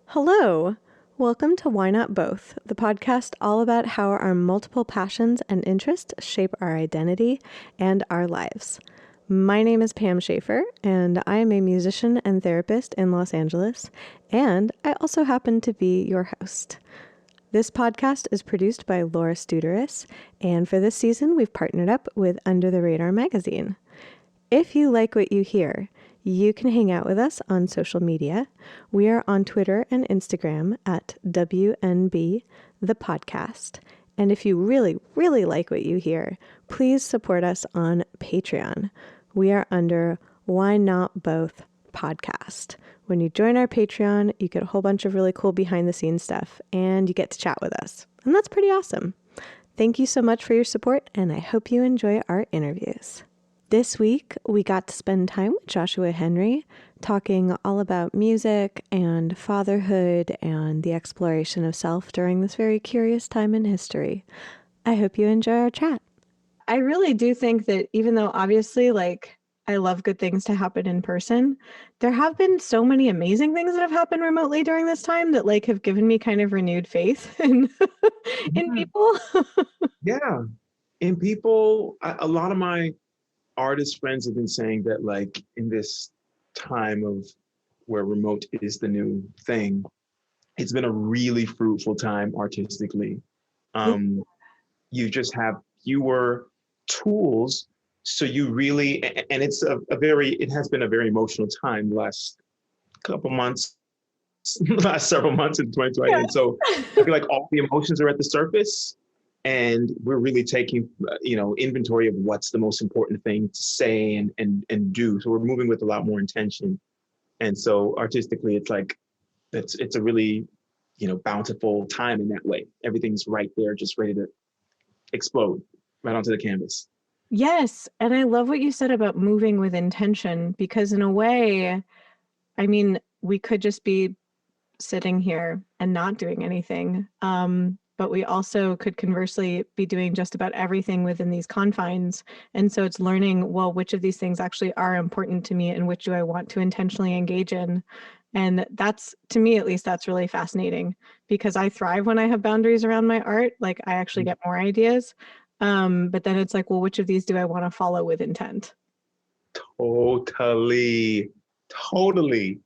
Hello. Welcome to Why Not Both, the podcast all about how our multiple passions and interests shape our identity and our lives. My name is Pam Schaefer, and I am a musician and therapist in Los Angeles, and I also happen to be your host. This podcast is produced by Laura Studeris, and for this season, we've partnered up with Under the Radar magazine. If you like what you hear, you can hang out with us on social media. We are on Twitter and Instagram at WNB the podcast. And if you really, really like what you hear, please support us on Patreon. We are under Why Not Both podcast. When you join our Patreon, you get a whole bunch of really cool behind the scenes stuff and you get to chat with us. And that's pretty awesome. Thank you so much for your support, and I hope you enjoy our interviews. This week, we got to spend time with Joshua Henry, talking all about music and fatherhood and the exploration of self during this very curious time in history. I hope you enjoy our chat. I really do think that even though obviously, I love good things to happen in person, there have been so many amazing things that have happened remotely during this time that have given me kind of renewed faith in in Yeah, people. yeah. And people, a lot of my artist friends have been saying that, in this time of where remote is the new thing, it's been a really fruitful time artistically. Um, you just have fewer tools. So you really, and it's it has been a very emotional time the last couple months, last several months in 2020. Yeah. And so I feel like all the emotions are at the surface, and we're really taking inventory of what's the most important thing to say and do. So we're moving with a lot more intention. And so artistically, it's it's a really bountiful time in that way. Everything's right there, just ready to explode right onto the canvas. Yes. And I love what you said about moving with intention, because in a way, I mean, we could just be sitting here and not doing anything. But we also could conversely be doing just about everything within these confines. And so it's learning, well, which of these things actually are important to me and which do I want to intentionally engage in? And that's, to me at least, that's really fascinating, because I thrive when I have boundaries around my art. Like, I actually get more ideas. But then it's like, well, which of these do I want to follow with intent? Totally, totally.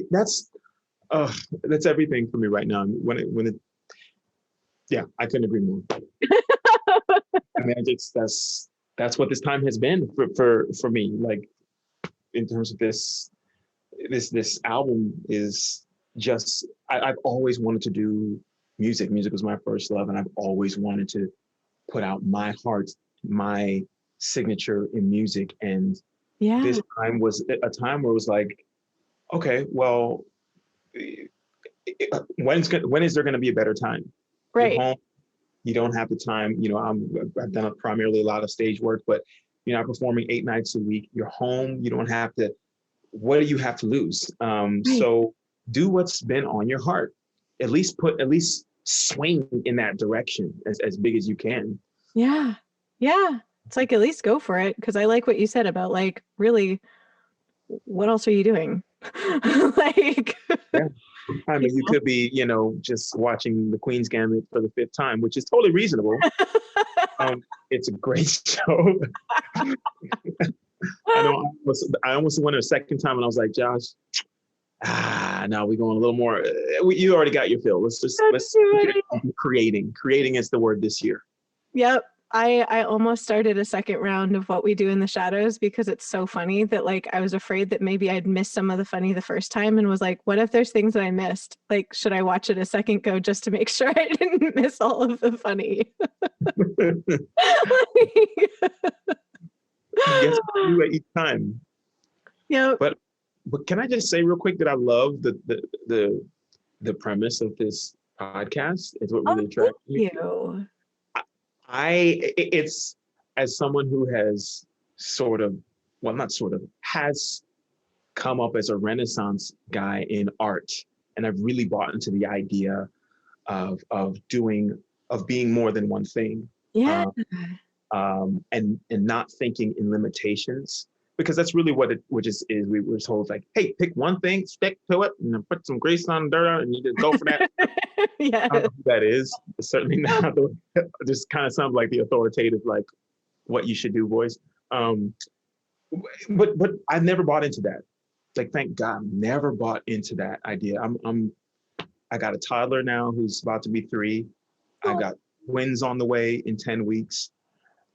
That's that's everything for me right now. Yeah, I couldn't agree more. I mean, that's what this time has been for me. Like, in terms of this album is just, I've always wanted to do music. Music was my first love, and I've always wanted to put out my heart, my signature in music. And Yeah. this time was a time where it was like, okay, well, when is there going to be a better time? You're Right. home. You don't have the time. I've done primarily a lot of stage work, but you're not performing 8 nights a week. You're home. You don't have to. What do you have to lose? Right. So do what's been on your heart. At least swing in that direction as big as you can. Yeah. Yeah. It's like, at least go for it. Because I like what you said about, really, what else are you doing? like, Yeah. I you mean, you know? could be, just watching the Queen's Gambit for the fifth time, which is totally reasonable. It's a great show. I know I almost went a second time, and I was like, Josh, no, we're going a little more. You already got your fill. That's Let's too creating. Creating is the word this year. Yep. I almost started a second round of What We Do in the Shadows, because it's so funny that I was afraid that maybe I'd missed some of the funny the first time, and was like, what if there's things that I missed? Like, should I watch it a second go just to make sure I didn't miss all of the funny? Yes, you at each time. Yep. But can I just say real quick that I love the premise of this podcast. It's what Oh, really thank attracted me. you. It's, as someone who has sort of, well, not sort of, has come up as a Renaissance guy in art, and I've really bought into the idea of being more than one thing, Yeah. uh, and not thinking in limitations. because that's really what it which is we were told like, hey, pick one thing, stick to it, and then put some grease on dirt on it, and you just go for that. Yeah. I don't know who that is. It's certainly not the just kind of sounds like the authoritative, like what you should do voice. Um, but I never bought into that. Like, thank God, never bought into that idea. I got a toddler now who's about to be 3. I've got twins on the way in 10 weeks.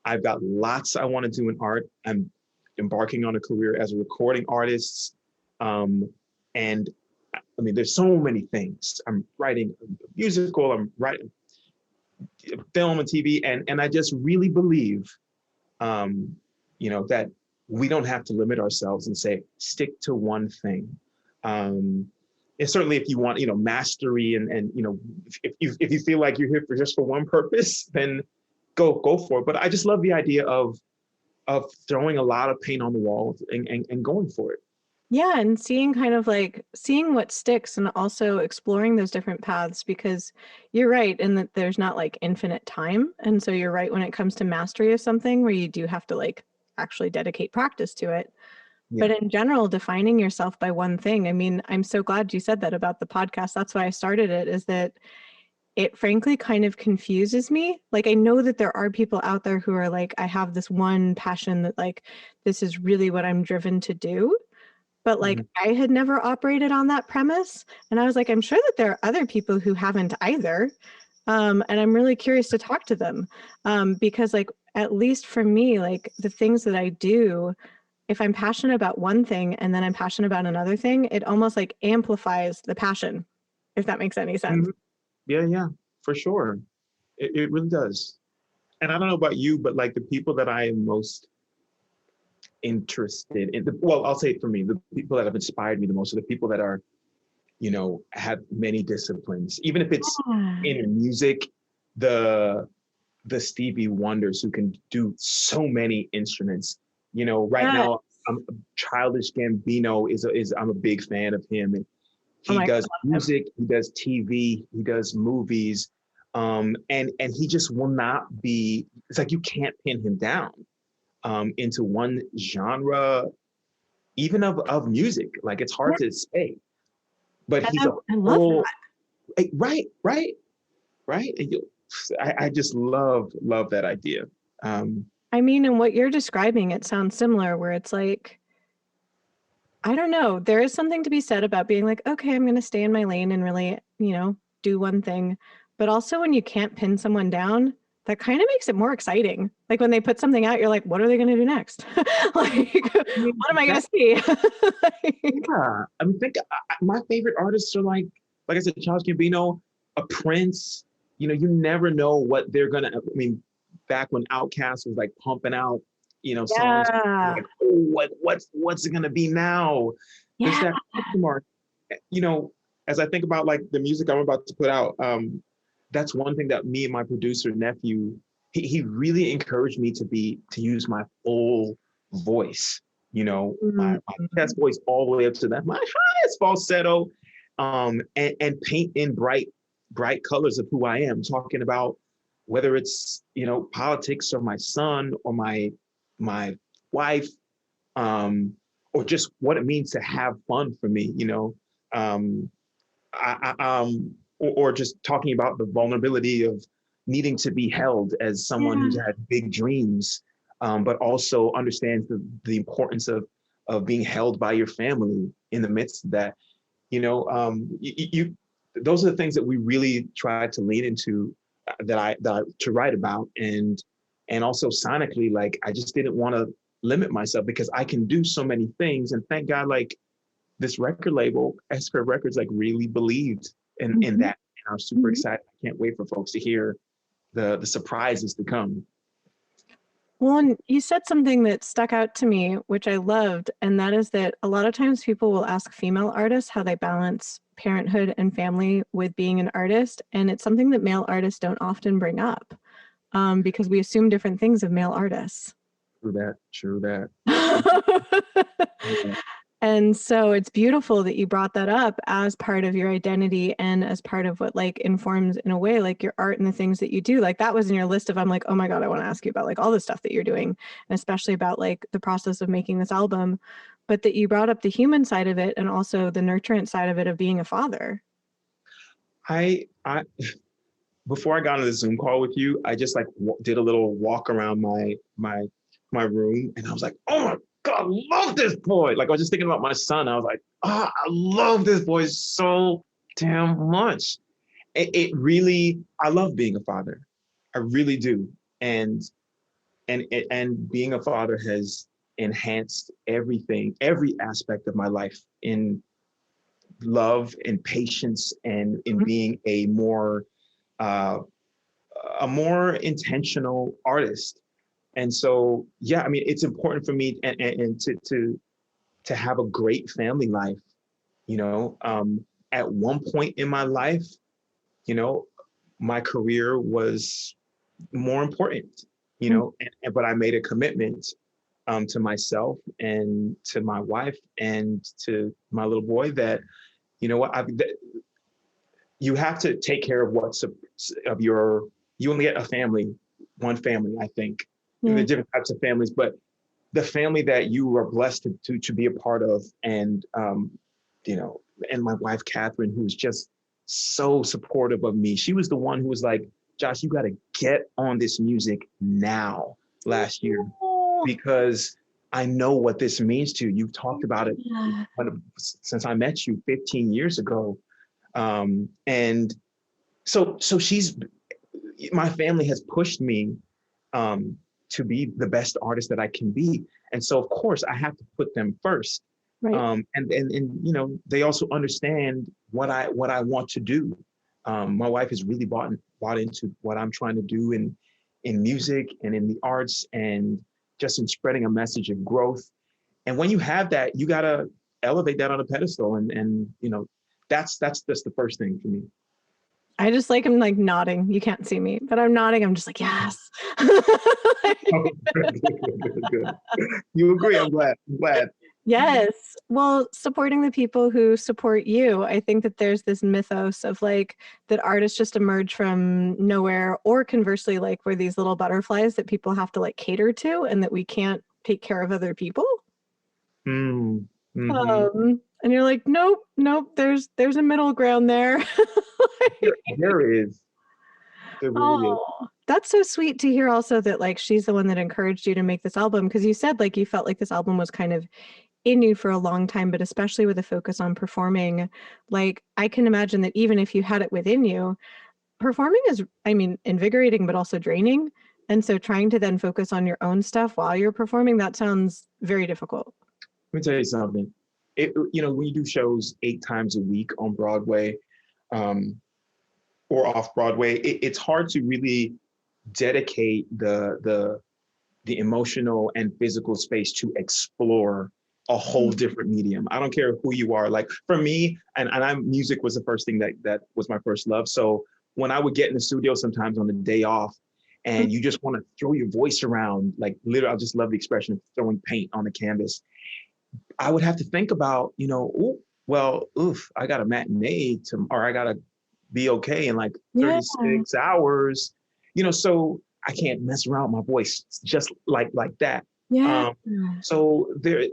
I've got lots I want to do in art. I'm embarking on a career as a recording artist. And I mean, there's so many things. I'm writing a musical, I'm writing film and TV, and I just really believe, that we don't have to limit ourselves and say, stick to one thing. And certainly if you want, mastery and if you feel like you're here for just for one purpose, then go for it. But I just love the idea of throwing a lot of paint on the wall and going for it. Yeah, and seeing what sticks and also exploring those different paths, because you're right in that there's not like infinite time. And so you're right when it comes to mastery of something where you do have to like actually dedicate practice to it. Yeah. But in general, defining yourself by one thing, I mean, I'm so glad you said that about the podcast. That's why I started it, is that it frankly kind of confuses me. Like, I know that there are people out there who are like, I have this one passion that like, this is really what I'm driven to do. But like, Mm-hmm. I had never operated on that premise. And I was like, I'm sure that there are other people who haven't either. And I'm really curious to talk to them. Because like, at least for me, like the things that I do, if I'm passionate about one thing and then I'm passionate about another thing, it almost like amplifies the passion, if that makes any sense. Mm-hmm. Yeah, for sure. It really does. And I don't know about you, but like the people that I am most interested in, well, I'll say for me, the people that have inspired me the most are the people that are, have many disciplines. Even if it's in music, the Stevie Wonders who can do so many instruments. Right Yeah. now, Childish Gambino is I'm a big fan of him, and Oh he my does God. music, he does TV, he does movies, and he just will not be. It's like you can't pin him down into one genre, even of music. Like it's hard to say, but he's a I love whole that. right. And I just love that idea. I mean, and what you're describing, it sounds similar, where it's like, I don't know, there is something to be said about being like, okay, I'm going to stay in my lane and really, do one thing. But also when you can't pin someone down, that kind of makes it more exciting. Like when they put something out, you're like, what are they going to do next? Like, I mean, what am I going to see? Like, yeah. I mean, my favorite artists are like I said, Charles Gambino, a Prince. You never know what they're gonna. I mean, back when Outkast was like pumping out, songs, yeah. like, oh, what's it gonna be now? There's Yeah. that question mark. As I think about like the music I'm about to put out, that's one thing that me and my producer nephew, he really encouraged me to use my full voice. My chest voice all the way up to that my highest falsetto, and paint in bright colors of who I am. Talking about whether it's politics or my son or my wife, or just what it means to have fun for me. Um, or just talking about the vulnerability of needing to be held as someone who's had big dreams, but also understands the importance of being held by your family in the midst of that. Those are the things that we really try to lean into, that I to write about, and also sonically, like I just didn't want to limit myself because I can do so many things, and thank God, like this record label, S Curve Records, like really believed in that, and I'm super excited. I can't wait for folks to hear the surprises to come. Well, and you said something that stuck out to me, which I loved, and that is that a lot of times people will ask female artists how they balance parenthood and family with being an artist, and it's something that male artists don't often bring up, because we assume different things of male artists. True that. And And so it's beautiful that you brought that up as part of your identity and as part of what like informs in a way like your art and the things that you do. Like that was in your list of, I'm like, oh my God, I want to ask you about like all the stuff that you're doing, and especially about like the process of making this album, but that you brought up the human side of it and also the nurturant side of it of being a father. I before I got on the Zoom call with you, I just like did a little walk around my room, and I was like, oh my God, I love this boy. Like I was just thinking about my son. I was like, oh, I love this boy so damn much. It really, I love being a father. I really do. And being a father has enhanced everything, every aspect of my life in love and patience and in Mhm. being uh, a more intentional artist. And so, yeah, I mean, it's important for me and to have a great family life. You know, at one point in my life, you know, my career was more important. You know, but I made a commitment to myself and to my wife and to my little boy that, you know what, you have to take care of what's of your. You only get a family, one family, I think. The Yeah. different types of families, but the family that you are blessed to be a part of, and you know, and my wife Catherine, who's just so supportive of me. She was the one who was like, Josh, you got to get on this music now last year Oh, because I know what this means to you. You've talked about it yeah. since I met you 15 years ago. And so she's, my family has pushed me um, to be the best artist that I can be. And so, of course, I have to put them first. Right. And you know, they also understand what I want to do. My wife has really bought into what I'm trying to do in music and in the arts and just in spreading a message of growth. And when you have that, you gotta elevate that on a pedestal. And you know, that's just the first thing for me. I just like I'm like nodding. You can't see me, but I'm nodding. I'm just like, yes. Oh, good. You agree? I'm glad. I'm glad. Yes. Well, supporting the people who support you. I think that there's this mythos of like that artists just emerge from nowhere, or conversely, like we're these little butterflies that people have to like cater to and that we can't take care of other people. Mm, hmm. And you're like, nope, nope, there's a middle ground there. There is. There really is. Oh, that's so sweet to hear also that like she's the one that encouraged you to make this album, because you said like you felt like this album was kind of in you for a long time, but especially with a focus on performing. Like I can imagine that even if you had it within you, performing is, I mean, invigorating but also draining. And so trying to then focus on your own stuff while you're performing, that sounds very difficult. Let me tell you something. You know, when you do shows 8 times a week on Broadway, um, or off Broadway, it's hard to really dedicate the emotional and physical space to explore a whole different medium. I don't care who you are. Like for me, and I'm music was the first thing that was my first love. So when I would get in the studio sometimes on the day off, and you just want to throw your voice around, like literally, I just love the expression of throwing paint on the canvas. I would have to think about, you know, ooh, well, oof, I got a matinee to, or I got to be okay in like Yeah. 36 hours, you know, so I can't mess around with my voice just like that. Yeah. Um, so there,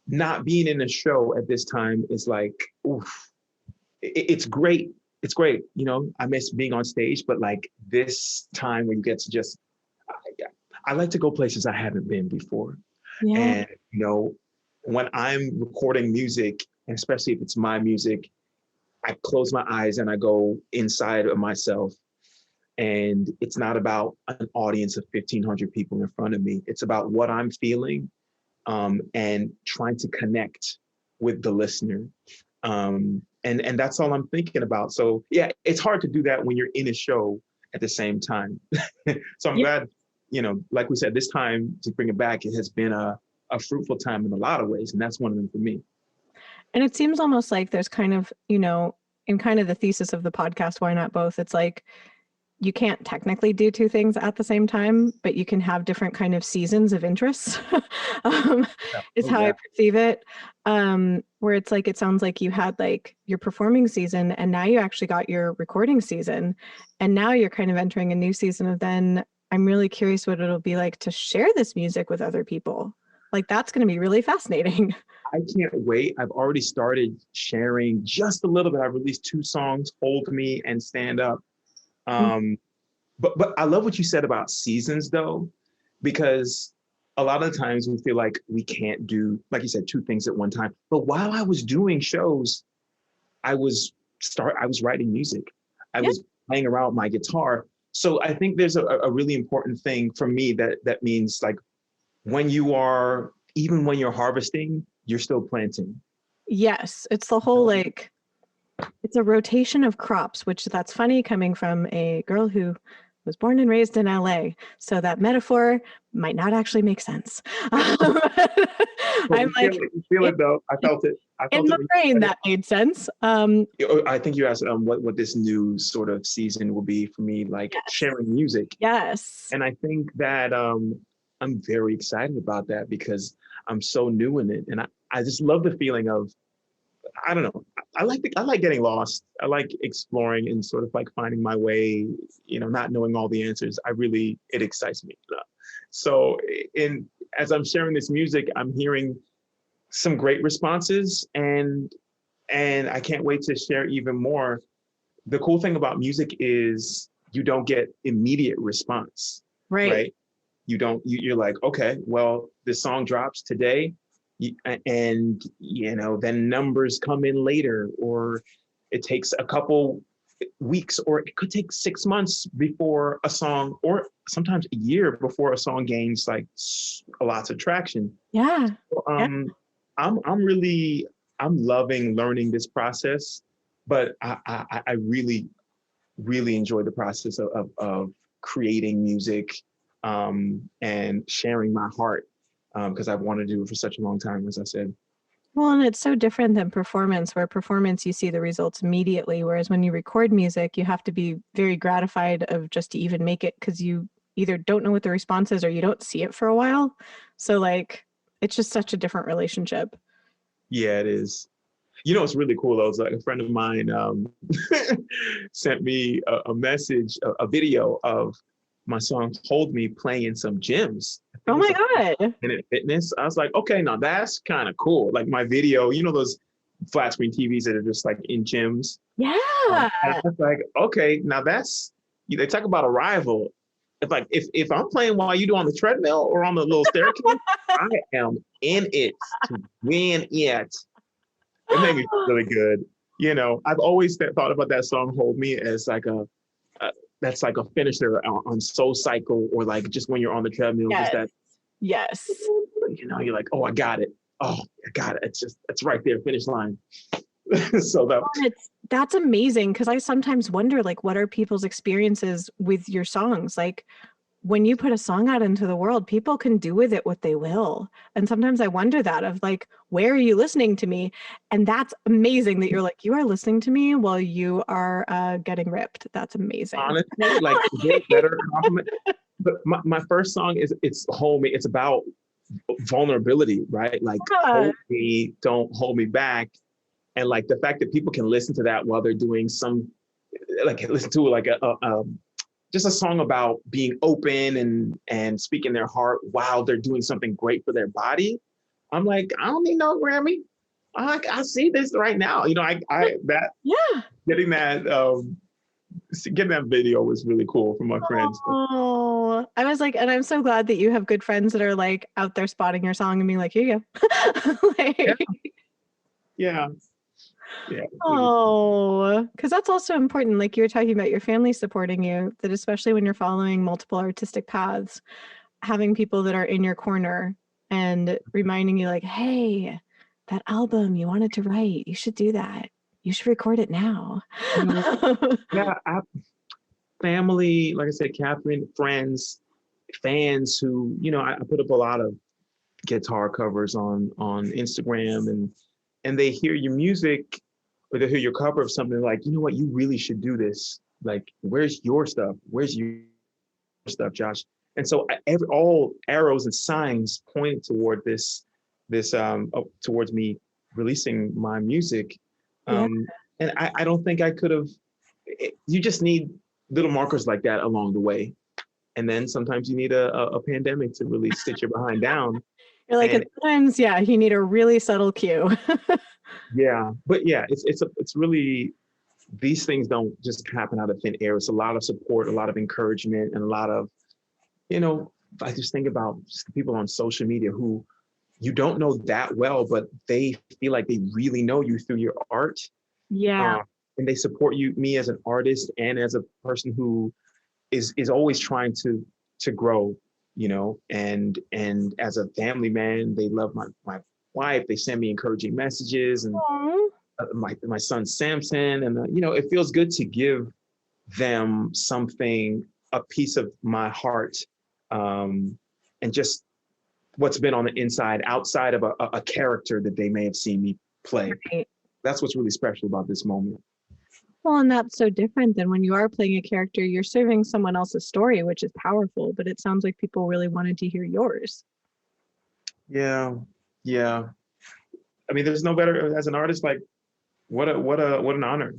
not being in a show at this time is like, oof, it's great. It's great. You know, I miss being on stage, but like this time when you get to just, I, I like to go places I haven't been before. Yeah. And, you know, when I'm recording music, and especially if it's my music, I close my eyes and I go inside of myself. And it's not about an audience of 1,500 people in front of me. It's about what I'm feeling, and trying to connect with the listener. And that's all I'm thinking about. So yeah, it's hard to do that when you're in a show at the same time. So I'm Yeah. glad, you know, like we said, this time to bring it back, it has been a fruitful time in a lot of ways. And that's one of them for me. And it seems almost like there's kind of, in kind of the thesis of the podcast, Why Not Both? It's like you can't technically do two things at the same time, but you can have different kind of seasons of interests, um, Yeah. is Oh how I yeah. perceive it. Where it's like, it sounds like you had like your performing season and now you actually got your recording season. And now you're kind of entering a new season of then I'm really curious what it'll be like to share this music with other people. Like that's going to be really fascinating. I can't wait. I've already started sharing just a little bit. I've released 2 songs, Hold Me and Stand Up. Um, but I love what you said about seasons though, because a lot of the times we feel like we can't do, like you said, 2 things at one time. But while I was doing shows, I was writing music. I Yeah. was playing around with my guitar. So I think there's a really important thing for me that means like when you are, even when you're harvesting, you're still planting. Yes. It's the whole like, it's a rotation of crops, which that's funny coming from a girl who was born and raised in LA. So that metaphor might not actually make sense. But I'm like, you feel in, it though. I felt it. I in felt it the when you brain, said it. that made sense. I think you asked what this new sort of season will be for me, like Yes. sharing music. Yes. And I think that I'm very excited about that because I'm so new in it. And I just love the feeling of, I don't know, I like getting lost. I like exploring and sort of like finding my way, not knowing all the answers. It excites me. So in as I'm sharing this music, I'm hearing some great responses and I can't wait to share even more. The cool thing about music is you don't get immediate response, Right. right? You're like, okay, well, this song drops today, and then numbers come in later, or it takes a couple weeks, or it could take 6 months before a song, or sometimes a year before a song gains like lots of traction. Yeah. So, Yeah. I'm loving learning this process, but I really enjoy the process of creating music, and sharing my heart, because I've wanted to do it for such a long time, as I said. Well, and it's so different than performance, where performance you see the results immediately, whereas when you record music, you have to be very gratified of just to even make it because you either don't know what the response is or you don't see it for a while. So like it's just such a different relationship. Yeah, it is. It's really cool though. It's like a friend of mine sent me a message, a video of my song "Hold Me" playing in some gyms. I think Oh it was my like God. Planet Fitness. I was like, okay, now that's kind of cool. Like my video, those flat screen TVs that are just like in gyms. Yeah. And I was like, okay, now they talk about a rival. If I'm playing while you do on the treadmill or on the little staircase, I am in it to win it. It made me feel really good. I've always thought about that song "Hold Me" as like that's like a finisher on Soul Cycle, or like just when you're on the treadmill, just Yes. that, Yes. you're like, oh, I got it. Oh, I got it. It's right there, finish line. So that, And that's amazing because I sometimes wonder like what are people's experiences with your songs? Like when you put a song out into the world, people can do with it what they will. And sometimes I wonder that of like, where are you listening to me? And that's amazing that you're like, you are listening to me while you are getting ripped. That's amazing. honestly, like, is there a better compliment? But my first song it's "Hold Me." It's about vulnerability, right? Like, Yeah. hold me, don't hold me back. And like the fact that people can listen to that while they're doing like listen to like just a song about being open and speaking their heart while they're doing something great for their body. I'm like, I don't need no Grammy. I see this right now. That Yeah. getting that getting that video was really cool from my friends. Oh, I was like, and I'm so glad that you have good friends that are like out there spotting your song and being like, here you go. Yeah, Like, yeah, yeah. oh, because that's also important. Like you were talking about your family supporting you, that especially when you're following multiple artistic paths, having people that are in your corner and reminding you, like, hey, that album you wanted to write, you should do that. You should record it now. You know, yeah, family, like I said, Catherine, friends, fans who, I put up a lot of guitar covers on Instagram, and they hear your music or they hear your cover of something like, you know what, you really should do this. Like, where's your stuff? Where's your stuff, Josh? And so all arrows and signs pointed toward towards me releasing my music. Yeah. And I don't think I could have. You just need little markers like that along the way, and then sometimes you need a pandemic to really sit your behind down. You're like, And at times, yeah, you need a really subtle cue. yeah, but yeah, it's really, these things don't just happen out of thin air. It's a lot of support, a lot of encouragement, and a lot of, you know, I just think about just people on social media who you don't know that well, but they feel like they really know you through your art. Yeah. Uh, and they support me as an artist and as a person who is always trying to grow, and as a family man, they love my wife. They send me encouraging messages, and Aw. my son Samson, and it feels good to give them something, a piece of my heart, and just what's been on the inside, outside of a character that they may have seen me play. Right. That's what's really special about this moment. Well, and that's so different than when you are playing a character, you're serving someone else's story, which is powerful, but it sounds like people really wanted to hear yours. Yeah, yeah. I mean, there's no better as an artist. Like, what an honor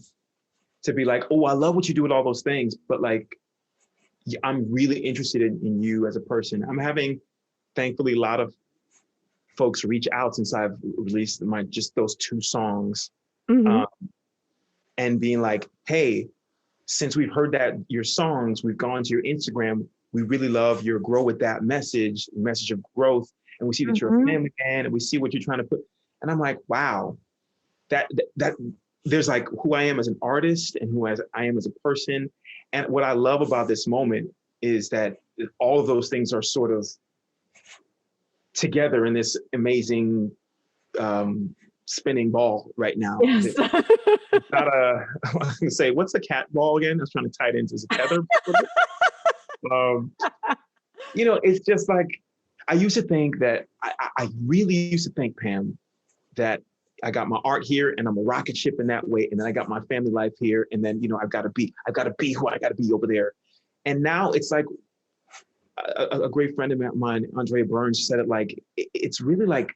to be like, oh, I love what you do with all those things, but like, I'm really interested in you as a person. I'm having, thankfully, a lot of folks reach out since I've released just those 2 songs, Mm-hmm. um, and being like, hey, since we've heard that your songs, we've gone to your Instagram. We really love your grow with that message of growth, and we see that you're a Mm-hmm. family man, and we see what you're trying to put. And I'm like, wow, that there's like who I am as an artist and I am as a person. And what I love about this moment is that all of those things are sort of together in this amazing spinning ball right now. Yes. It's not I was gonna say, what's the cat ball again? I was trying to tie it into a tether. um, it's just like, I used to think that I really used to think, Pam, that I got my art here and I'm a rocket ship in that way, and then I got my family life here, and then I've got to be who I got to be over there. And now it's like a great friend of mine, Andrea Burns, said it like it's really like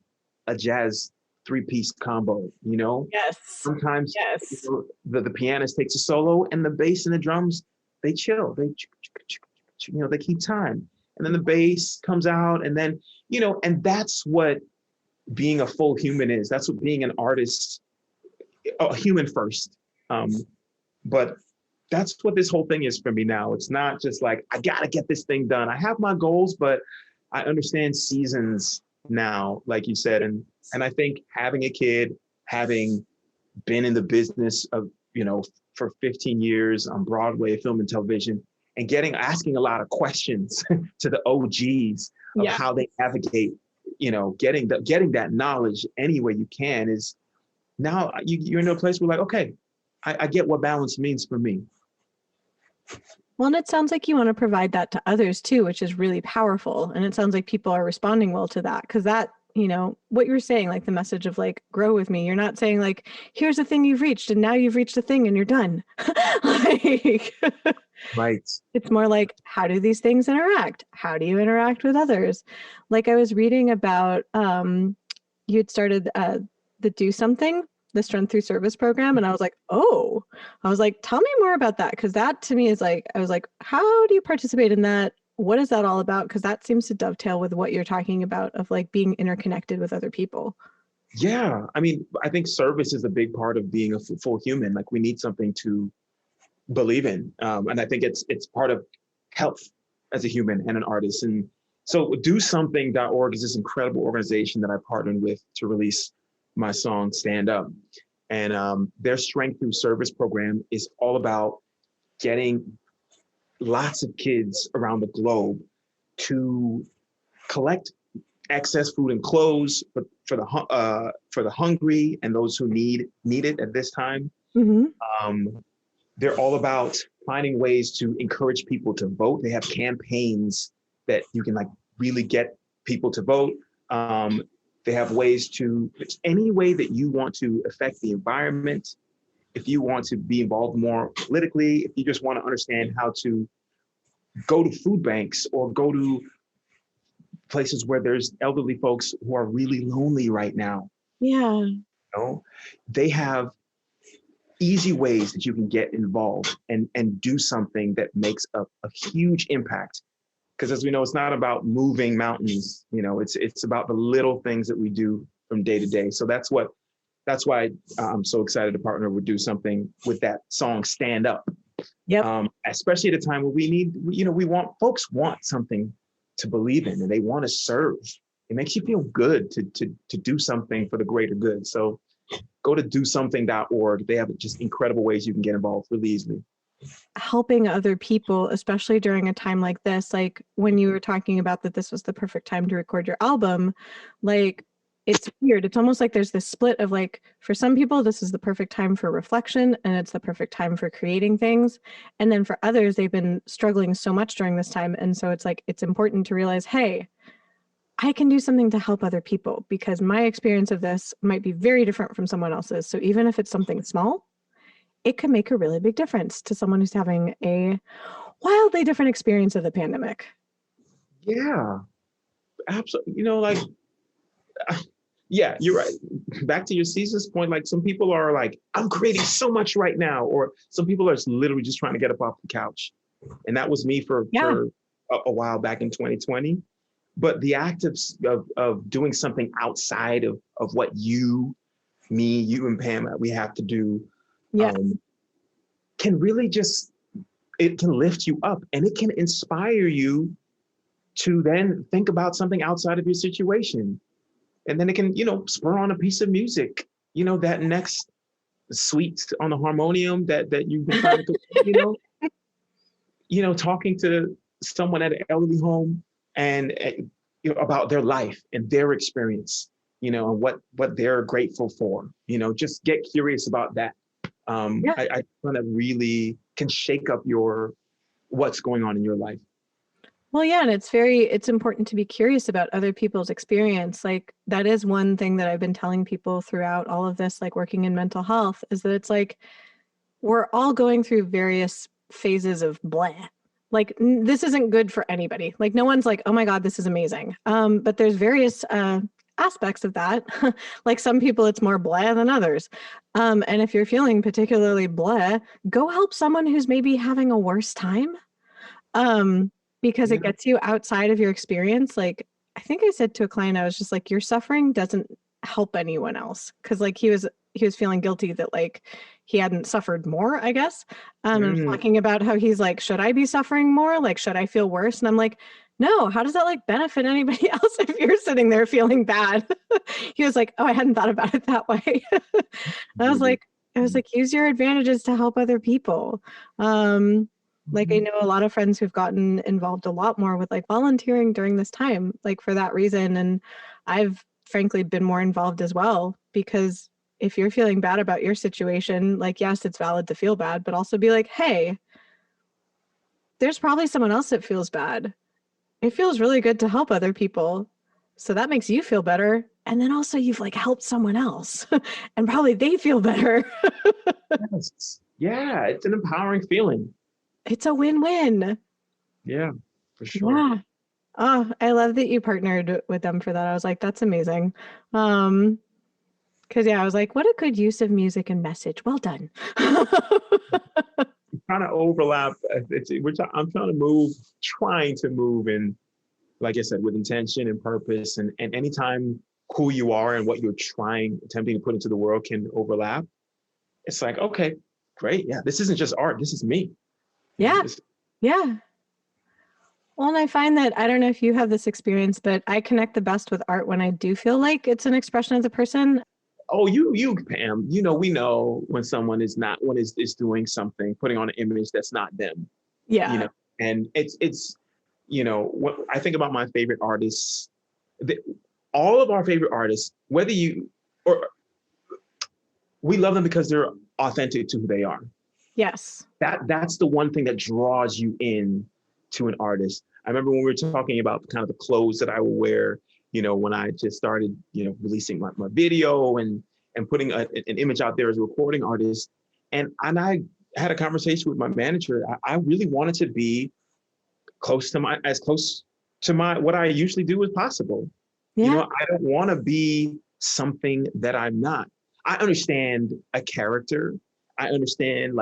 a jazz 3-piece combo. Yes. Sometimes Yes. the pianist takes a solo, and the bass and the drums, they chill, they keep time, and then the bass comes out, and then and that's what being a full human is. That's what being an artist, a human first. But that's what this whole thing is for me now. It's not just like, I gotta get this thing done. I have my goals, but I understand seasons now, like you said. And I think having a kid, having been in the business of, for 15 years on Broadway, film and television, and asking a lot of questions to the OGs of how they navigate, getting that knowledge any way you can, is now you're in a place where like, okay, I get what balance means for me. Well, and it sounds like you want to provide that to others too, which is really powerful. And it sounds like people are responding well to that, because that, what you were saying, like the message of like, grow with me. You're not saying like, here's the thing you've reached, and now you've reached the thing and you're done. Like, Right. it's more like, how do these things interact? How do you interact with others? Like I was reading about, you had started the DoSomething, the Strength Through Service program. And I was like, tell me more about that. Because that to me is like, I was like, how do you participate in that? What is that all about? Because that seems to dovetail with what you're talking about of like being interconnected with other people. Yeah. I mean, I think service is a big part of being a full human. Like, we need something to believe in. And I think it's part of health as a human and an artist. And so DoSomething.org is this incredible organization that I partnered with to release my song Stand Up. And their Strength Through Service program is all about getting lots of kids around the globe to collect excess food and clothes for the hungry and those who need it at this time. Mm-hmm. They're all about finding ways to encourage people to vote. They have campaigns that you can like really get people to vote. They have ways to, any way that you want to affect the environment, if you want to be involved more politically, if you just want to understand how to go to food banks or go to places where there's elderly folks who are really lonely right now, Yeah. you know, they have easy ways that you can get involved and do something that makes a huge impact. Because as we know, it's not about moving mountains, you know, it's about the little things that we do from day to day. So that's why I'm so excited to partner with Do Something with that song Stand Up. Yep. Especially at a time where we need, you know, folks want something to believe in and they want to serve. It makes you feel good to do something for the greater good. So go to dosomething.org. They have just incredible ways you can get involved really easily. Helping other people, especially during a time like this, like when you were talking about that this was the perfect time to record your album, like it's weird. It's almost like there's this split of like, for some people, this is the perfect time for reflection and it's the perfect time for creating things. And then for others, they've been struggling so much during this time. And so it's like, it's important to realize, hey, I can do something to help other people because my experience of this might be very different from someone else's. So even if it's something small, it could make a really big difference to someone who's having a wildly different experience of the pandemic. Yeah, absolutely. You know, like, yeah, you're right. Back to your Caesar's point, like some people are like, I'm creating so much right now, or some people are literally just trying to get up off the couch. And that was me for a while back in 2020. But the act of doing something outside of what you and Pam, we have to do, can really it can lift you up and it can inspire you to then think about something outside of your situation. And then it can, you know, spur on a piece of music, you know, that next suite on the harmonium that you've been trying to, you know, talking to someone at an elderly home and you know, about their life and their experience, you know, and what they're grateful for, you know, just get curious about that. I find that really can shake up what's going on in your life. Well, yeah, and it's important to be curious about other people's experience. Like that is one thing that I've been telling people throughout all of this, like working in mental health, is that it's like, we're all going through various phases of blah. Like this isn't good for anybody. Like no one's like, oh my God, this is amazing. But there's various aspects of that. Like some people, it's more blah than others. And if you're feeling particularly blah, go help someone who's maybe having a worse time. Because it gets you outside of your experience. Like, I think I said to a client, I was just like, your suffering doesn't help anyone else. Cause like he was feeling guilty that like he hadn't suffered more, I guess. And talking about how he's like, should I be suffering more? Like, should I feel worse? And I'm like, no, how does that like benefit anybody else if you're sitting there feeling bad? He was like, oh, I hadn't thought about it that way. I was like, use your advantages to help other people. Like I know a lot of friends who've gotten involved a lot more with like volunteering during this time, like for that reason. And I've frankly been more involved as well, because if you're feeling bad about your situation, like, yes, it's valid to feel bad, but also be like, hey, there's probably someone else that feels bad. It feels really good to help other people. So that makes you feel better. And then also you've like helped someone else and probably they feel better. Yes. Yeah, it's an empowering feeling. It's a win-win. Yeah, for sure. Yeah. Oh, I love that you partnered with them for that. I was like, that's amazing. Because yeah, I was like, what a good use of music and message. Well done. Kind of overlap. I'm trying to move in, like I said, with intention and purpose. And anytime who you are and what you're attempting to put into the world can overlap, it's like, okay, great. Yeah, this isn't just art. This is me. Yeah. Yeah. Well, and I find that, I don't know if you have this experience, but I connect the best with art when I do feel like it's an expression of the person. Oh, you, Pam, you know, we know when someone is doing something, putting on an image that's not them. Yeah. You know, and it's, you know, what I think about my favorite artists, all of our favorite artists, we love them because they're authentic to who they are. Yes. That's the one thing that draws you in to an artist. I remember when we were talking about kind of the clothes that I would wear, you know, when I just started, you know, releasing my video and putting an image out there as a recording artist. And I had a conversation with my manager. I really wanted to be as close to my what I usually do as possible. Yeah. I don't want to be something that I'm not. I understand a character. I understand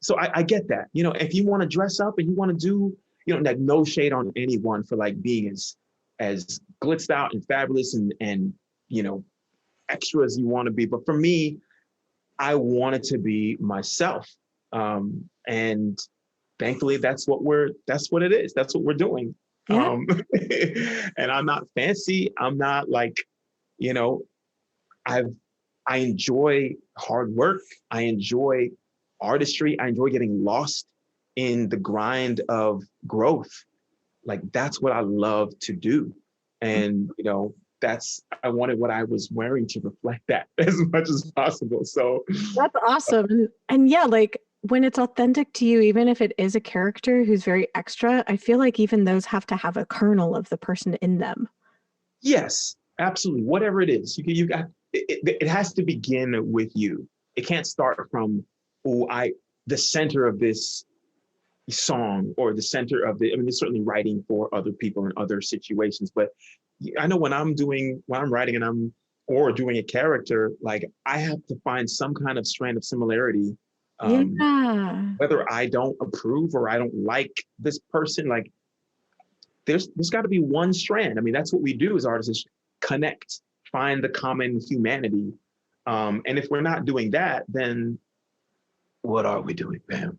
so I get that. If you want to dress up and you want to do, like no shade on anyone for like being as glitzed out and fabulous and extra as you want to be. But for me, I wanted to be myself. And thankfully that's what it is. That's what we're doing. Yeah. And I'm not fancy. I'm not like, you know, I enjoy hard work. I enjoy artistry. I enjoy getting lost in the grind of growth. Like that's what I love to do. And, I wanted what I was wearing to reflect that as much as possible. So That's awesome. And yeah, like when it's authentic to you, even if it is a character who's very extra, I feel like even those have to have a kernel of the person in them. yes, absolutely. Whatever it is, you got it has to begin with you. It can't start from the center of this song or the center of it's certainly writing for other people in other situations, but I know when I'm writing and or doing a character, like I have to find some kind of strand of similarity. Yeah. Whether I don't approve or I don't like this person, like there's got to be one strand. I mean, that's what we do as artists, is connect, find the common humanity. And if we're not doing that, then what are we doing, Pam?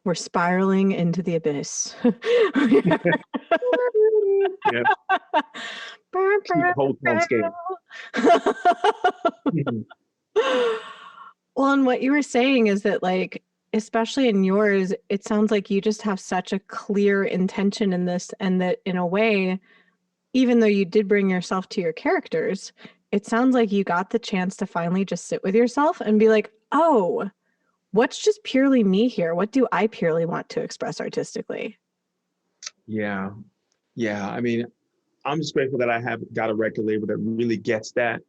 We're spiraling into the abyss. Yeah. Keep the whole town skating. Well, and what you were saying is that, like, especially in yours, it sounds like you just have such a clear intention in this, and that in a way, even though you did bring yourself to your characters, it sounds like you got the chance to finally just sit with yourself and be like, oh, what's just purely me here? What do I purely want to express artistically? Yeah. Yeah. I mean, I'm just grateful that I have got a record label that really gets that,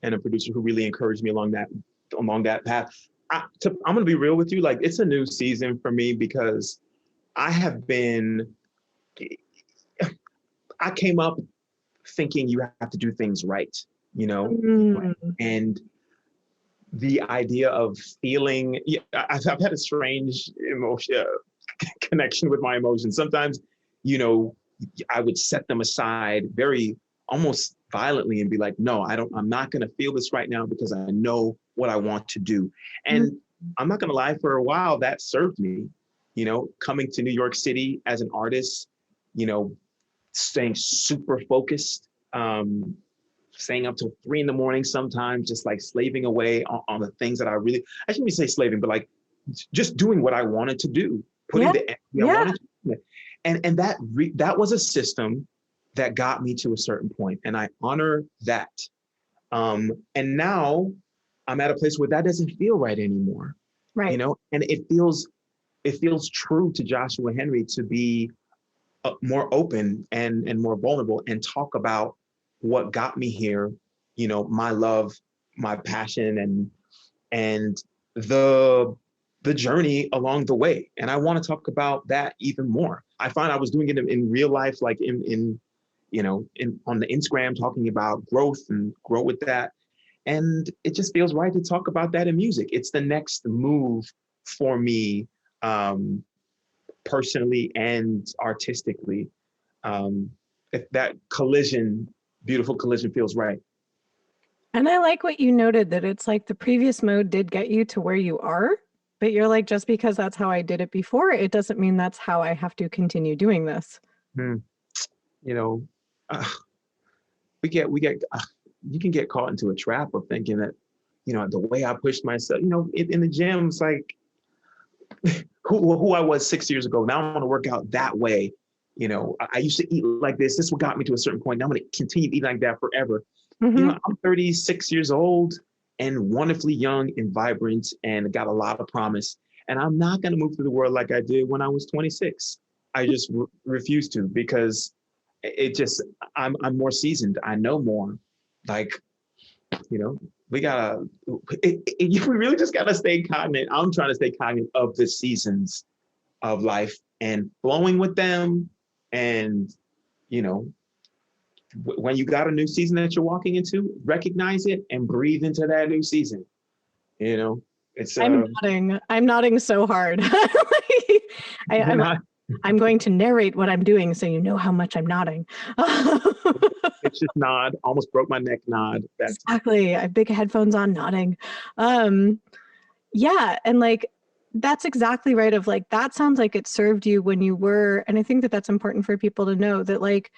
and a producer who really encouraged me along that path. I'm going to be real with you. Like, it's a new season for me because I came up thinking you have to do things right, and the idea of feeling, I've had a strange emotion connection with my emotions. Sometimes, I would set them aside very almost violently and be like, no, I'm not going to feel this right now because I know what I want to do. And I'm not going to lie, for a while that served me, coming to New York City as an artist, staying super focused, staying up till 3 a.m. sometimes, just like slaving away on the things that I shouldn't say slaving, but like just doing what I wanted to do, putting the energy I wanted to do. And that was a system that got me to a certain point, and I honor that. And now I'm at a place where that doesn't feel right anymore. Right. And it feels true to Joshua Henry to be more open and more vulnerable and talk about what got me here, my love, my passion, and the journey along the way. And I want to talk about that even more. I find I was doing it in real life, like on the Instagram, talking about growth and grow with that. And it just feels right to talk about that in music. It's the next move for me, personally and artistically. If that beautiful collision feels right. And I like what you noted, that it's like the previous mode did get you to where you are, but you're like, just because that's how I did it before, it doesn't mean that's how I have to continue doing this. We get you can get caught into a trap of thinking that, the way I pushed myself, in the gym, it's like who I was 6 years ago. Now I want to work out that way. I used to eat like this. This is what got me to a certain point. Now I'm going to continue eating like that forever. I'm 36 years old and wonderfully young and vibrant and got a lot of promise. And I'm not going to move through the world like I did when I was 26. I just refuse to, because I'm more seasoned. I know more. Like, we gotta, we really just gotta stay cognizant. I'm trying to stay cognizant of the seasons of life and flowing with them. And, you know, when you got a new season that you're walking into, recognize it and breathe into that new season. You know, it's I'm nodding so hard. I'm going to narrate what I'm doing so you know how much I'm nodding. It's just nod, almost broke my neck nod. Exactly. I have big headphones on nodding. Yeah. And like, that's exactly right. Of like, that sounds like it served you when you were, and I think that that's important for people to know that like,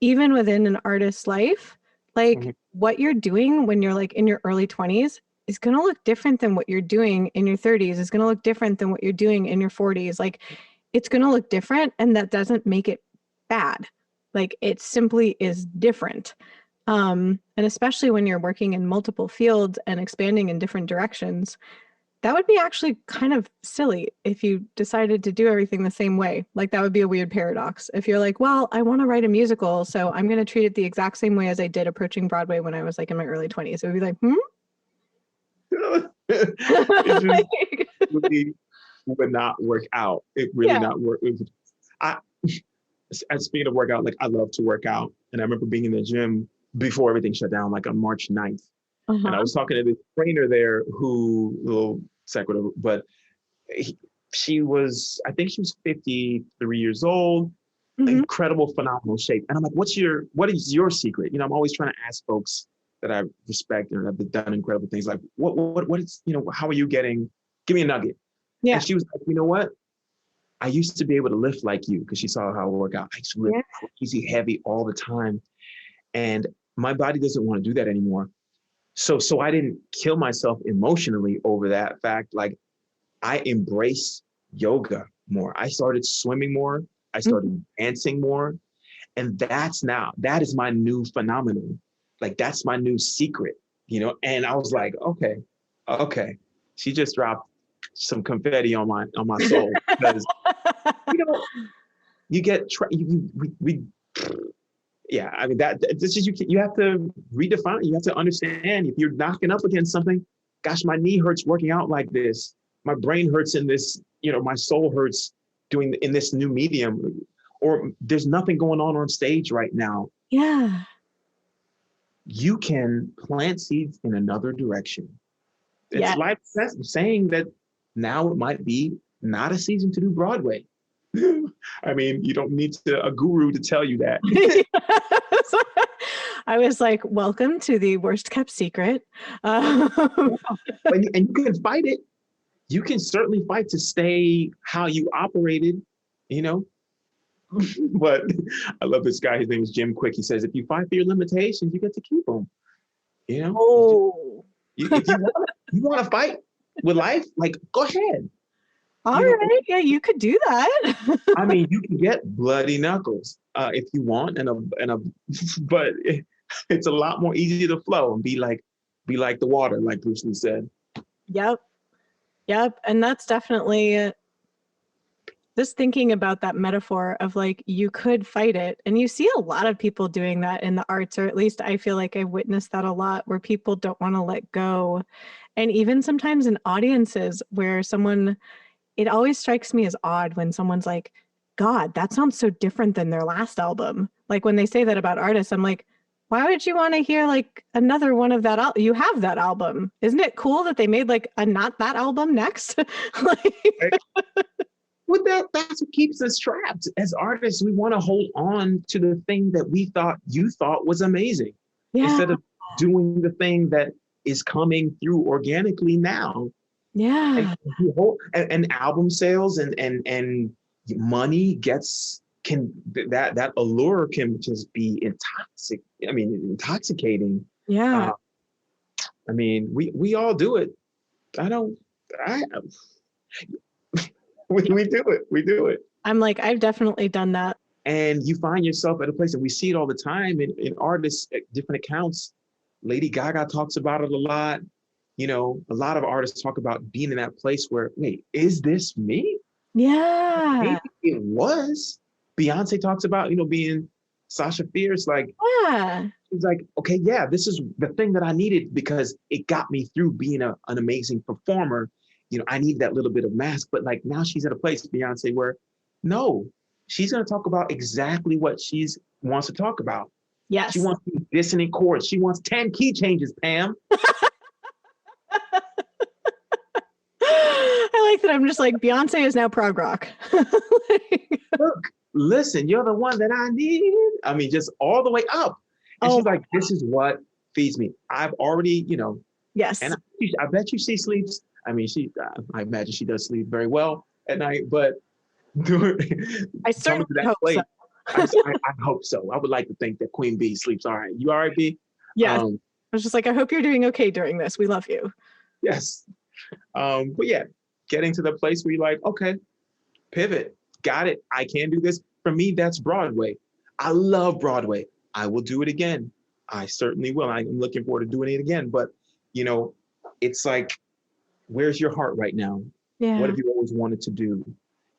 even within an artist's life, like what you're doing when you're like in your early 20s is going to look different than what you're doing in your 30s. Is going to look different than what you're doing in your 40s. Like it's going to look different, and that doesn't make it bad. Like it simply is different. And especially when you're working in multiple fields and expanding in different directions, that would be actually kind of silly if you decided to do everything the same way. Like that would be a weird paradox. If you're like, well, I want to write a musical, so I'm going to treat it the exact same way as I did approaching Broadway when I was like in my early 20s. It would be like, it just really would not work out. It really not work. Speaking of workout, like I love to work out. And I remember being in the gym before everything shut down, like on March 9th. And I was talking to this trainer there who, a little secretive, but she was, I think she was 53 years old, incredible, phenomenal shape. And I'm like, what is your secret? You know, I'm always trying to ask folks that I respect and have done incredible things. Like, what is, you know, how are you getting, give me a nugget. Yeah. And she was like, you know what? I used to be able to lift like you, because she saw how I work out. I used to lift crazy heavy all the time. And my body doesn't want to do that anymore. So I didn't kill myself emotionally over that fact. Like I embrace yoga more. I started swimming more. I started dancing more. And that is my new phenomenon. Like that's my new secret, you know? And I was like, okay. She just dropped some confetti on my soul, because, you know, you get, yeah, I mean, this is, you have to redefine, you have to understand if you're knocking up against something, gosh, my knee hurts working out like this. My brain hurts in this, you know, my soul hurts doing in this new medium, or there's nothing going on stage right now. Yeah. You can plant seeds in another direction. It's like saying that now it might be not a season to do Broadway. I mean, you don't need a guru to tell you that. I was like, welcome to the worst kept secret. And you can fight it. You can certainly fight to stay how you operated, you know. But I love this guy. His name is Jim Quick. He says, if you fight for your limitations, you get to keep them. You know? Oh. If you want to fight with life, like, go ahead. All right. Yeah, you could do that. I mean, you can get bloody knuckles if you want, but it's a lot more easy to flow and be like the water, like Bruce Lee said. Yep. And that's definitely just thinking about that metaphor of like, you could fight it. And you see a lot of people doing that in the arts, or at least I feel like I've witnessed that a lot, where people don't want to let go. And even sometimes in audiences where it always strikes me as odd when someone's like, God, that sounds so different than their last album. Like when they say that about artists, I'm like, why would you want to hear like another one of that? You have that album. Isn't it cool that they made like a not that album next? Well, that's what keeps us trapped. As artists, we want to hold on to the thing that you thought was amazing, instead of doing the thing that is coming through organically now. Yeah. And album sales and money that allure can just be intoxicating. Yeah. I mean, we all do it. We do it. I'm like, I've definitely done that. And you find yourself at a place, and we see it all the time in artists at different accounts. Lady Gaga talks about it a lot. You know, a lot of artists talk about being in that place where, wait, is this me? Yeah. Maybe it was. Beyonce talks about, you know, being Sasha Fierce, like, Yeah. she's like, okay, yeah, this is the thing that I needed because it got me through being an amazing performer. I need that little bit of mask, but like now she's at a place, Beyonce, where no, she's going to talk about exactly what she's wants to talk about. She Yes. wants these dissonant chords. She wants 10 key changes, Pam. I like that. I'm just like, Beyonce is now prog rock. Look, listen, you're the one that I need. I mean, just all the way up. And she's like, this is what feeds me. I've already, yes. and I bet you she sleeps. I mean, I imagine she does sleep very well at night, but I certainly hope so. I hope so. I would like to think that Queen Bee sleeps all right. You all right, B? Yes. I was just like, I hope you're doing okay during this. We love you. Yes. But yeah, getting to the place where you're like, okay, pivot, got it. I can do this. For me, that's Broadway. I love Broadway. I will do it again. I certainly will. I'm looking forward to doing it again. But, it's like, where's your heart right now? Yeah. What have you always wanted to do?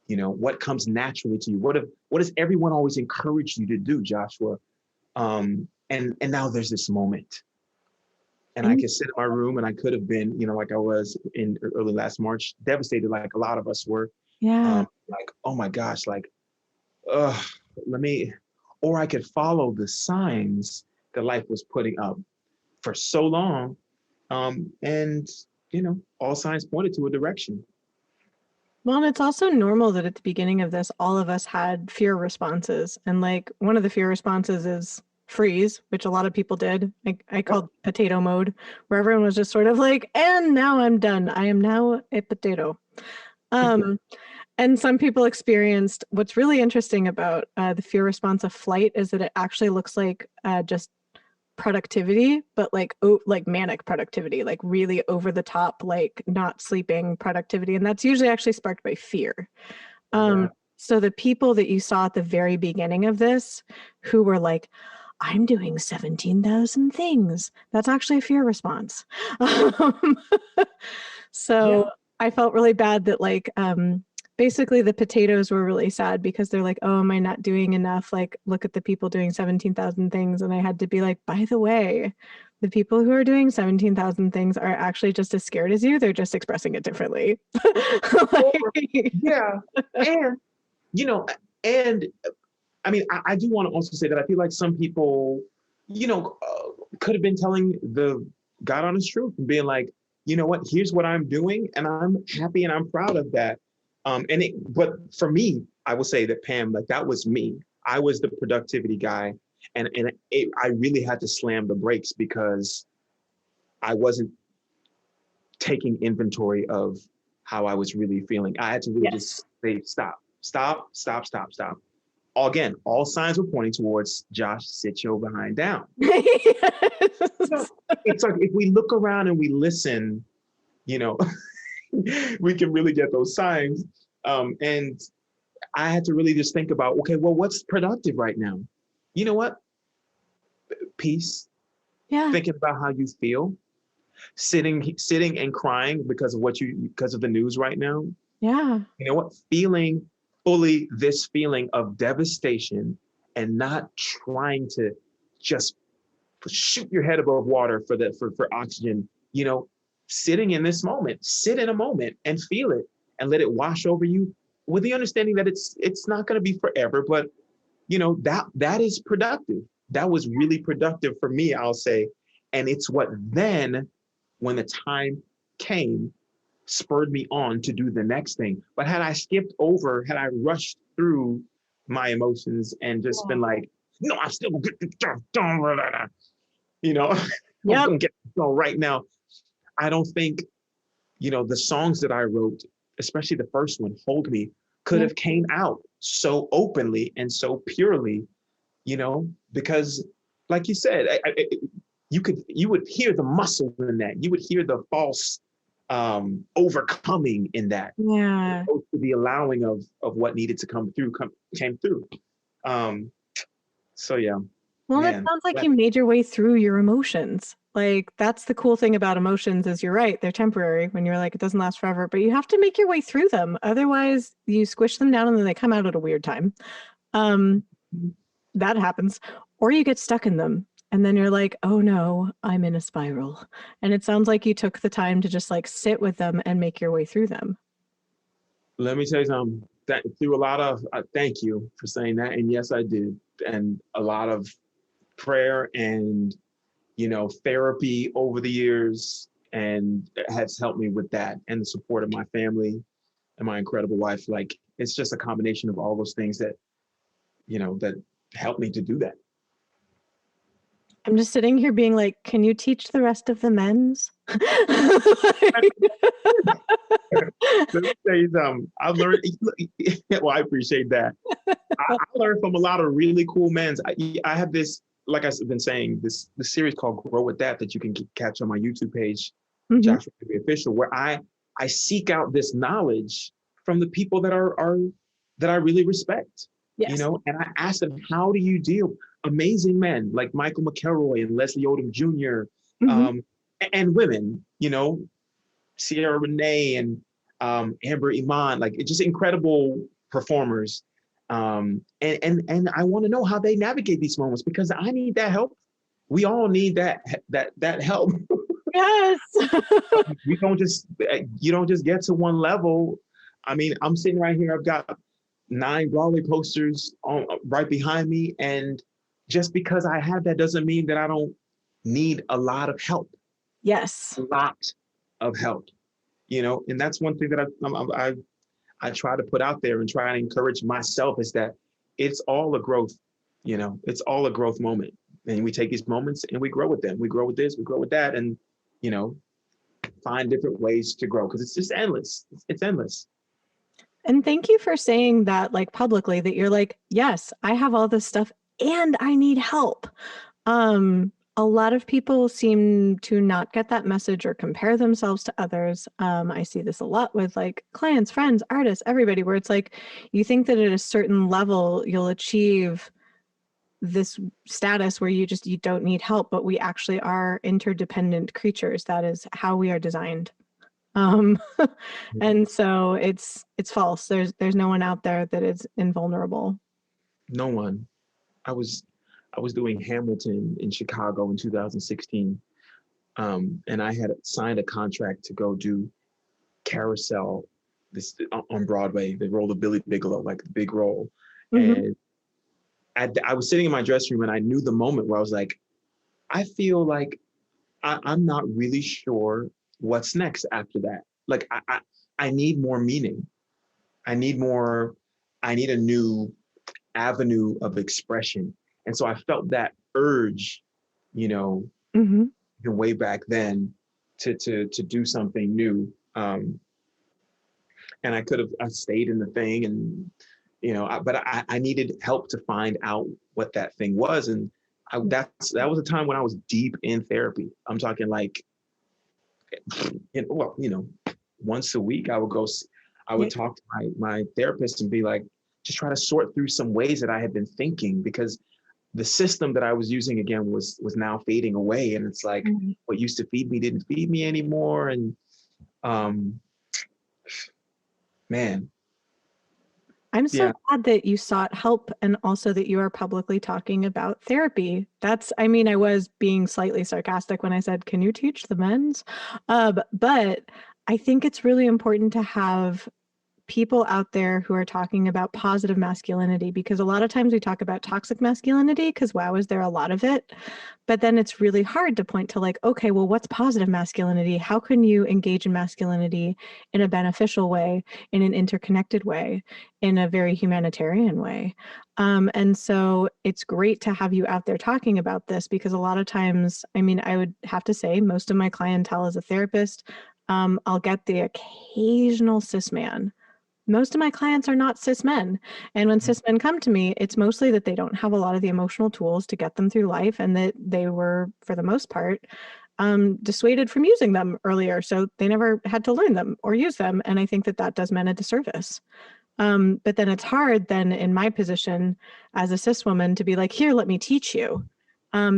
What comes naturally to you? What does everyone always encourage you to do, Joshua? And now there's this moment. And I could sit in my room and I could have been, like I was in early last March, devastated like a lot of us were. Yeah. Like, oh my gosh, like, or I could follow the signs that life was putting up for so long. And, all signs pointed to a direction. Well, and it's also normal that at the beginning of this, all of us had fear responses. And like one of the fear responses is freeze, which a lot of people did. I called potato mode, where everyone was just sort of like, and now I'm done. I am now a potato. And some people experienced, what's really interesting about the fear response of flight is that it actually looks like just productivity, but like manic productivity, like really over the top, like not sleeping productivity. And that's usually actually sparked by fear. So the people that you saw at the very beginning of this who were like, I'm doing 17,000 things, that's actually a fear response. I felt really bad that like basically the potatoes were really sad because they're like, oh, am I not doing enough? Like, look at the people doing 17,000 things. And I had to be like, by the way, the people who are doing 17,000 things are actually just as scared as you. They're just expressing it differently. Yeah. And, I mean, I do want to also say that I feel like some people, could have been telling the God honest truth and being like, you know what, here's what I'm doing. And I'm happy and I'm proud of that. But for me, I will say that Pam, like that was me. I was the productivity guy, and I really had to slam the brakes because I wasn't taking inventory of how I was really feeling. I had to really just say, stop. Again, all signs were pointing towards Josh, sit your behind down. It's like if we look around and we listen, we can really get those signs. And I had to really just think about, okay, well, what's productive right now? You know what? Peace. Yeah. Thinking about how you feel. Sitting and crying because of the news right now. Yeah. You know what? Feeling fully this feeling of devastation and not trying to just shoot your head above water for oxygen. Sitting in this moment, sit in a moment and feel it and let it wash over you with the understanding that it's not going to be forever, but that is productive. That was really productive for me, I'll say. And it's what then, when the time came, spurred me on to do the next thing. But had I rushed through my emotions and just been like, no, I'm still gonna get this stuff done, I'm gonna get it done right now. I don't think, the songs that I wrote, especially the first one, Hold Me, could have came out so openly and so purely, because like you said, you would hear the muscle in that. You would hear the false overcoming in that. Yeah. The allowing of what needed to come through came through. So yeah. Well, it sounds like you made your way through your emotions. Like that's the cool thing about emotions is you're right. They're temporary when you're like, it doesn't last forever, but you have to make your way through them. Otherwise you squish them down and then they come out at a weird time. that happens. Or you get stuck in them. And then you're like, oh no, I'm in a spiral. And it sounds like you took the time to just like sit with them and make your way through them. Let me tell you something. That through a lot of thank you for saying that, and yes, I did, and a lot of prayer and therapy over the years, and it has helped me with that, and the support of my family and my incredible wife. Like it's just a combination of all those things that that helped me to do that. I'm just sitting here being like, can you teach the rest of the men's? Let me tell you something. I've learned. Well, I appreciate that. I learned from a lot of really cool men. I have this, like I've been saying, this series called Grow With That you can catch on my YouTube page, Mhm. Joshua Bailey Official, where I seek out this knowledge from the people that are that I really respect. Yes. And I ask them, how do you deal? Amazing men like Michael McElroy and Leslie Odom Jr. Mhm. And women, Sierra Renee and Amber Iman, like it's just incredible performers. And I want to know how they navigate these moments because I need that help. We all need that help. Yes. We don't just you don't just get to one level. I mean, I'm sitting right here. I've got 9 Broadway posters on right behind me, and just because I have that doesn't mean that I don't need a lot of help. Yes. A lot of help. And that's one thing that I try to put out there and try and encourage myself is that it's all a growth. It's all a growth moment, and we take these moments and we grow with them. We grow with this, we grow with that, and you know, find different ways to grow because it's just endless. It's endless. And thank you for saying that like publicly that you're like, yes, I have all this stuff and I need help. A lot of people seem to not get that message or compare themselves to others. I see this a lot with like clients, friends, artists, everybody, where it's like you think that at a certain level you'll achieve this status where you don't need help, but we actually are interdependent creatures. That is how we are designed. Um, and so it's false. There's no one out there that is invulnerable. No one. I was I was doing Hamilton in Chicago in 2016, and I had signed a contract to go do Carousel this on Broadway. The role of Billy Bigelow, like the big role, Mm-hmm. and I was sitting in my dressing room and I knew the moment where I was like, I feel like I'm not really sure what's next after that. Like I need more meaning. I need more. I need a new avenue of expression. And so I felt that urge, you know, Mm-hmm. way back then to do something new. And I stayed in the thing and but I needed help to find out what that thing was. And that was a time when I was deep in therapy. I'm talking like once a week I Yeah. would talk to my therapist and be like, just try to sort through some ways that I had been thinking because the system that I was using again was now fading away. And it's like Mhm. what used to feed me didn't feed me anymore. And um man, I'm so yeah. glad that you sought help and also that you are publicly talking about therapy. I mean, I was being slightly sarcastic when I said, can you teach the men's? But I think it's really important to have people out there who are talking about positive masculinity because a lot of times we talk about toxic masculinity because wow, is there a lot of it? But then it's really hard to point to like, okay, well, what's positive masculinity? How can you engage in masculinity in a beneficial way, in an interconnected way, in a very humanitarian way? And so it's great to have you out there talking about this because a lot of times, I mean, I would have to say most of my clientele as a therapist, I'll get the occasional cis man. Most of my clients are not cis men. And when cis men come to me, it's mostly that they don't have a lot of the emotional tools to get them through life and that they were, for the most part, dissuaded from using them earlier. So they never had to learn them or use them. And I think that that does men a disservice. But then it's hard then in my position as a cis woman to be like, here, let me teach you,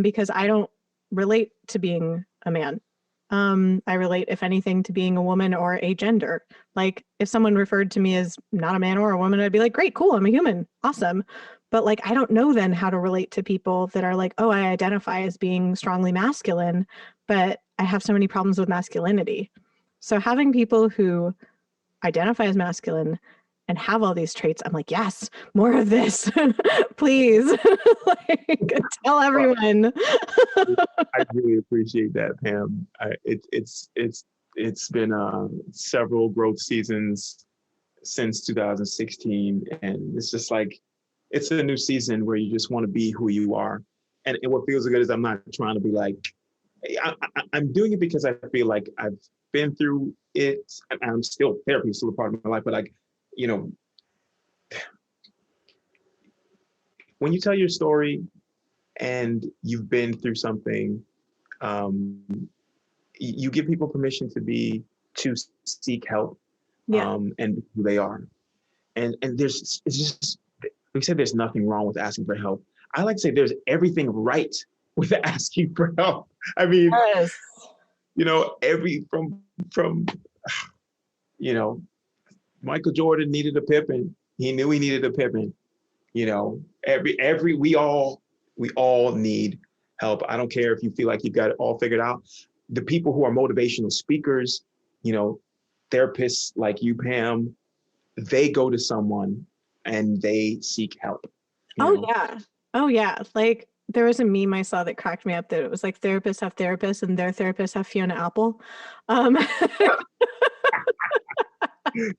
because I don't relate to being a man. I relate, if anything, to being a woman or a gender. Like if someone referred to me as not a man or a woman, I'd be like, great, cool, I'm a human, awesome. But like, I don't know then how to relate to people that are like, oh, I identify as being strongly masculine, but I have so many problems with masculinity. So having people who identify as masculine and have all these traits, I'm like, yes, more of this, please. Like, tell Well, everyone. I really appreciate that, Pam. It's been several growth seasons since 2016, and it's just like it's a new season where you just want to be who you are. And what feels good is I'm not trying to be like I'm doing it because I feel like I've been through it, and I'm still therapy is still a part of my life. But like, you know, when you tell your story and you've been through something, um, you give people permission to seek help, Yeah. and be who they are. And there's it's just we said there's nothing wrong with asking for help. I like to say there's everything right with asking for help. I mean, Yes. every from you know, Michael Jordan needed a Pippen. He knew he needed a Pippen. Every we all need help. I don't care if you feel like you've got it all figured out. The people who are motivational speakers, you know, therapists like you, Pam, they go to someone and they seek help. You Oh, know, yeah. Oh, yeah. Like, there was a meme I saw that cracked me up that it was like therapists have therapists and their therapists have Fiona Apple. Um,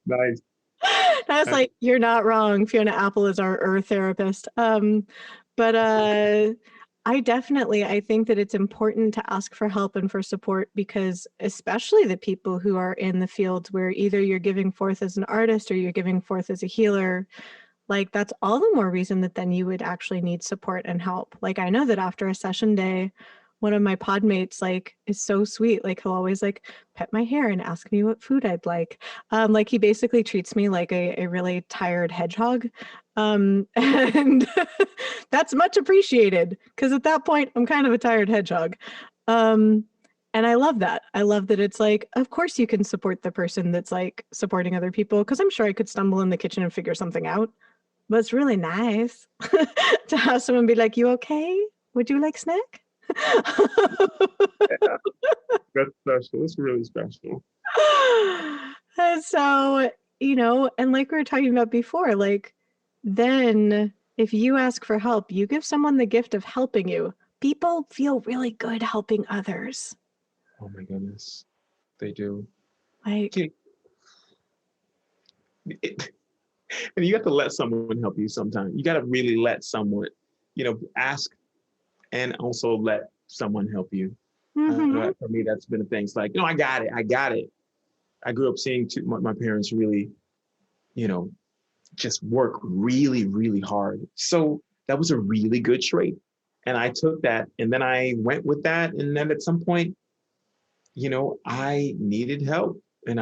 nice. I was like, you're not wrong. Fiona Apple is our therapist. But I think that it's important to ask for help and for support because especially the people who are in the fields where either you're giving forth as an artist or you're giving forth as a healer, like that's all the more reason that then you would actually need support and help. Like I know that after a session day, one of my pod mates like is so sweet. Like he'll always like pet my hair and ask me what food I'd like. Like he basically treats me like a really tired hedgehog. And that's much appreciated because at that point I'm kind of a tired hedgehog. Um, and I love that. I love that it's like, of course you can support the person that's like supporting other people because I'm sure I could stumble in the kitchen and figure something out. But it's really nice to have someone be like, "You okay? Would you like snack?" Yeah, that's special. It's really special. And so, and like we were talking about before, like then if you ask for help, you give someone the gift of helping you. People feel really good helping others. Oh my goodness, they do. Like, It, and you have to let someone help you sometimes. You got to really let someone, ask and also let someone help you. mm-hmm. For me, that's been a thing. It's like, no, I got it. I got it. I grew up seeing my parents really, you know, just work really, really hard. So that was a really good trait. And I took that and then I went with that. And then at some point, I needed help. And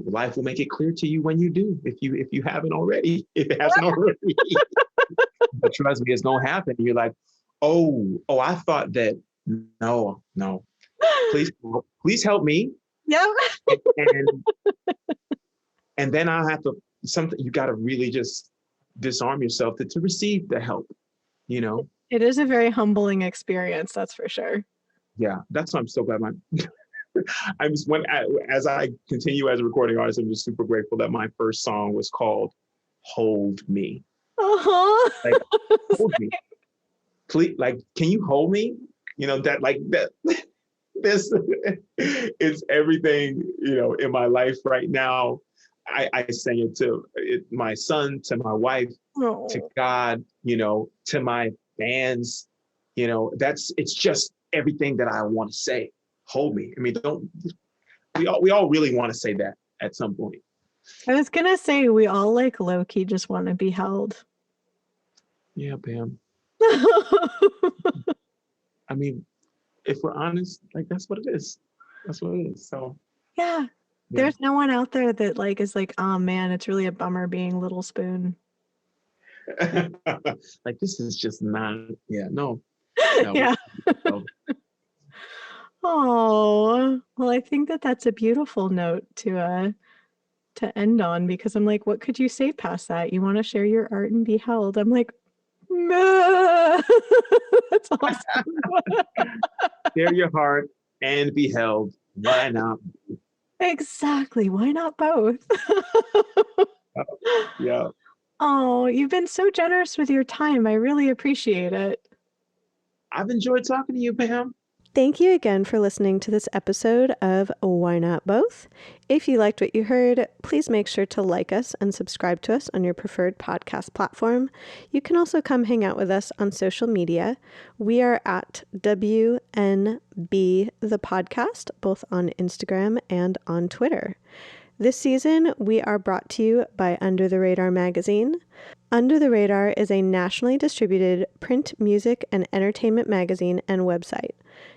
life will make it clear to you when you do, if you haven't already, if it hasn't already. But trust me, it's gonna happen. You're like, oh, I thought that. No, no. Please help me. Yeah. And and then I have to something you gotta really just disarm yourself to receive the help, you know? It is a very humbling experience, that's for sure. Yeah, that's why I'm so glad I'm just as I continue as a recording artist, I'm just super grateful that my first song was called Hold Me. Uh-huh. Like, hold me. Please, like, can you hold me? That this is everything, in my life right now. I sing it to my son, to my wife, to Oh. God, to my fans. It's just everything that I want to say. Hold me. I mean, don't we all really want to say that at some point. I was gonna say we all like low-key just want to be held. Yeah, Pam. I mean, if we're honest, like that's what it is. That's what it is. So Yeah. yeah. There's no one out there that like is like, oh man, it's really a bummer being Little Spoon. Like this is just not, yeah, no. Yeah. No. Oh, well, I think that that's a beautiful note to end on because I'm like, what could you say past that? You want to share your art and be held? I'm like, That's awesome. Share your heart and be held. Why not? Exactly. Why not both? Yeah. Oh, you've been so generous with your time. I really appreciate it. I've enjoyed talking to you, Pam. Thank you again for listening to this episode of Why Not Both. If you liked what you heard, please make sure to like us and subscribe to us on your preferred podcast platform. You can also come hang out with us on social media. We are at WNB the podcast, both on Instagram and on Twitter. This season, we are brought to you by Under the Radar magazine. Under the Radar is a nationally distributed print, music, and entertainment magazine and website.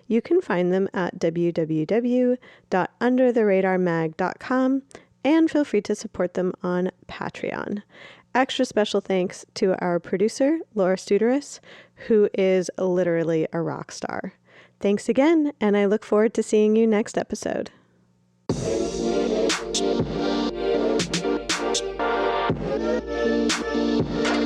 You can find them at www.undertheradarmag.com and feel free to support them on Patreon. Extra special thanks to our producer, Laura Studeris, who is literally a rock star. Thanks again, and I look forward to seeing you next episode. Thank you.